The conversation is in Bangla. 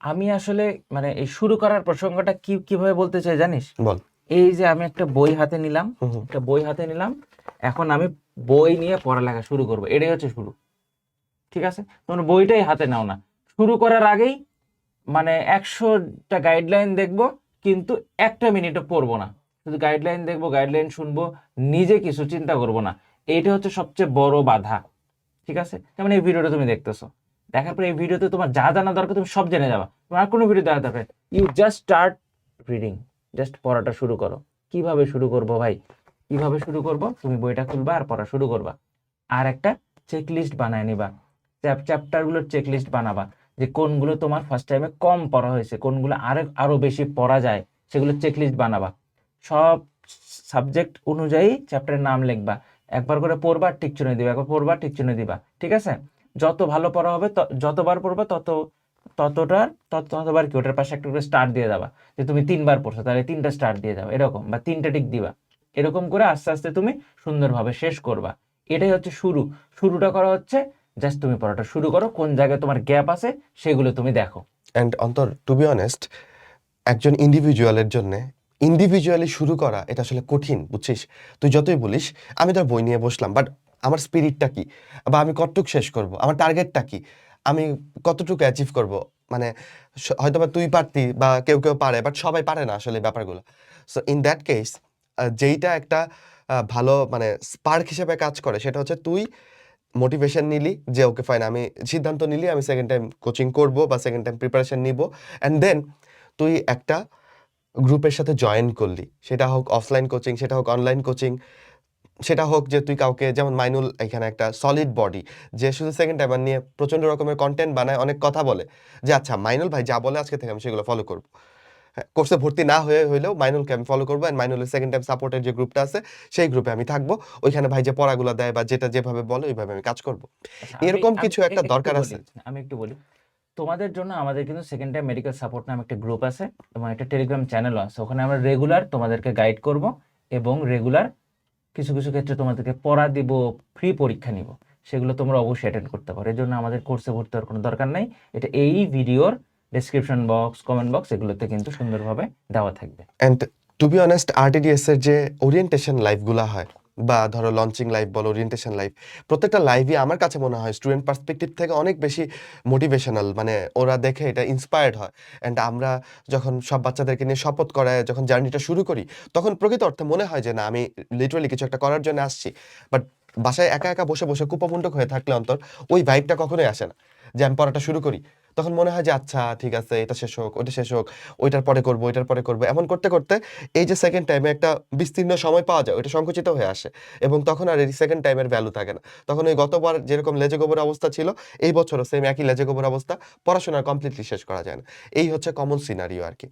আমি আসলে মানে এই শুরু করার প্রসঙ্গটা কিভাবে বলতে চাই জানিস? বল। এই যে আমি একটা বই হাতে নিলাম, হুম। এখন আমি বই নিয়ে পড়ালেখা শুরু করব, এটাই হচ্ছে শুরু। ঠিক আছে, তোমরা বইটাই হাতে নাও না, শুরু করার আগেই মানে 100টা গাইডলাইন দেখবো, কিন্তু একটা মিনিটও পড়বো না, শুধু গাইডলাইন দেখবো, গাইডলাইন শুনবো, নিজে কিছু চিন্তা করবো না। এইটা হচ্ছে সবচেয়ে বড় বাধা। ঠিক আছে, যেমন এই ভিডিওটা তুমি দেখতেছো, দেখার পরে এই ভিডিওতে তোমার যা জানা দরকার তুমি সব জেনে যাবা, তোমার আর কোনো ভিডিও দেখা দরকার নেই। You just start reading, just পড়াটা শুরু করো। কিভাবে শুরু করবো ভাই? কিভাবে শুরু করবো? তুমি বইটা খুলবা আর পড়া শুরু করবা, আর একটা চেকলিস্ট বানায় নিবা, চ্যাপ্টারগুলোর চেকলিস্ট বানাবা, যে কোনগুলো তোমার ফার্স্ট টাইমে কম পড়া হয়েছে, কোনগুলো আরো বেশি পড়া যায়, সেগুলো চেকলিস্ট বানাবা। সব সাবজেক্ট অনুযায়ী চ্যাপ্টারের নাম লিখবা, একবার করে পড়বা টিক চিহ্ন দিবা, একবার পড়বা টিক চিহ্ন দিবা। ঠিক আছে, যত ভালো পড়া হবে যতবার পড়বা ততবার কি ওটার পাশে একটা করে স্টার দিয়ে যাবা, যে তুমি 3বার পড়ছো তাহলে 3টা স্টার দিয়ে যাও, এরকম, বা 3টা টিক দিবা। এরকম করে আস্তে আস্তে তুমি সুন্দরভাবে শেষ করবা। এটাই হচ্ছে শুরু। শুরুটা করা হচ্ছে জাস্ট তুমি পড়াটা শুরু করো, কোন জায়গায় তোমার গ্যাপ আছে সেগুলো তুমি দেখো। অ্যান্ড অন্তর, টু বি অনেস্ট, একজন ইন্ডিভিজুয়ালের জন্য ইন্ডিভিজুয়ালি শুরু করা এটা আসলে কঠিন, বুঝছিস? তুই যতই বলিস আমি তোর বই নিয়ে বসলাম, বাট আমার স্পিরিটটা কি, বা আমি কতটুকু শেষ করব, আমার টার্গেটটা কি, আমি কতটুকু অ্যাচিভ করব, মানে হয়তো বা তুই পারতি বা কেউ কেউ পারে, বাট সবাই পারে না আসলে ব্যাপারগুলো। সো ইন দ্যাট কেস যেইটা একটা ভালো মানে স্পার্ক হিসেবে কাজ করে সেটা হচ্ছে তুই মোটিভেশন নিলি যে ওকে ফাইন, আমি সিদ্ধান্ত নিলি আমি সেকেন্ড টাইম কোচিং করব বা সেকেন্ড টাইম প্রিপারেশন নিব, অ্যান্ড দেন তুই একটা গ্রুপের সাথে জয়েন করলি, সেটা হোক অফলাইন কোচিং, সেটা হোক অনলাইন কোচিং, সেটা হোক যে তুই কাউকে, যেমন মাইনুল এখানে একটা সলিড বডি, যে শুধু সেকেন্ড টাইমার নিয়ে প্রচণ্ড রকমের কন্টেন্ট বানায়, অনেক কথা বলে, যে আচ্ছা মাইনুল ভাই যা বলে আজকে থেকে আমি সেগুলো ফলো করবো। হ্যাঁ, কোর্সে ভর্তি না হলেও মাইনুলকে আমি ফলো করবো, অ্যান্ড মাইনুলের সেকেন্ড টাইম সাপোর্টের যে গ্রুপটা আছে সেই গ্রুপে আমি থাকবো, ওইখানে ভাই যে পড়াগুলো দেয় বা যেটা যেভাবে বলে ওইভাবে আমি কাজ করবো। আচ্ছা, এরকম আমি কিছু একটা দরকার আছে। আমি একটু বলি, তোমাদের জন্য আমাদের কিন্তু সেকেন্ড টাইম মেডিকেল সাপোর্ট নামে একটা গ্রুপ আছে এবং একটা টেলিগ্রাম চ্যানেলও আছে, ওখানে আমরা রেগুলার তোমাদেরকে গাইড করব এবং রেগুলার কিছু কিছু ক্ষেত্রে তোমাদেরকে পড়া দিব, ফ্রি পরীক্ষা নিব, সেগুলো তোমরা অবশ্যই অ্যাটেন্ড করতে পারো। এর জন্য আমাদের কোর্সে ভর্তি হওয়ার কোনো দরকার নাই, এটা এই ভিডিওর ডেসক্রিপশন বক্স, কমেন্ট বক্স এগুলোতে কিন্তু সুন্দরভাবে দেওয়া থাকবে। And to be honest, RTDS এর যে ওরিয়েন্টেশন লাইভগুলো হয়, বা ধরো লঞ্চিং লাইভ বলো, ওরিয়েন্টেশন লাইভ, প্রত্যেকটা লাইভই আমার কাছে মনে হয় স্টুডেন্ট পার্সপেক্টিভ থেকে অনেক বেশি মোটিভেশনাল, মানে ওরা দেখে এটা ইন্সপায়ার্ড হয়। অ্যান্ড আমরা যখন সব বাচ্চাদেরকে নিয়ে শপথ করায় যখন জার্নিটা শুরু করি, তখন প্রকৃত অর্থে মনে হয় যে না, আমি লিটারালি কিছু একটা করার জন্য আসছি। বাট বাসায় একা একা বসে বসে কুপমুন্ডক হয়ে থাকলে অন্তর ওই ভাইবটা কখনোই আসে না, যে আমি পড়াটা শুরু করি। তখন মনে হয় যে আচ্ছা ঠিক আছে, এটা শেষ হোক, ওইটা শেষ হোক, ওইটার পরে করবো, ওইটার পরে করবো, এমন করতে করতে এই যে সেকেন্ড টাইমে একটা বিস্তীর্ণ সময় পাওয়া যায়, ওইটা সংকুচিত হয়ে আসে, এবং তখন আর এই সেকেন্ড টাইমের ভ্যালু থাকে না। তখন ওই গতবার যেরকম লেজে গোবর অবস্থা ছিল, এই বছরও সেম একই লেজে গোবর অবস্থা, পড়াশোনা কমপ্লিটলি শেষ করা যায় না। এই হচ্ছে কমন সিনারিও আর কি।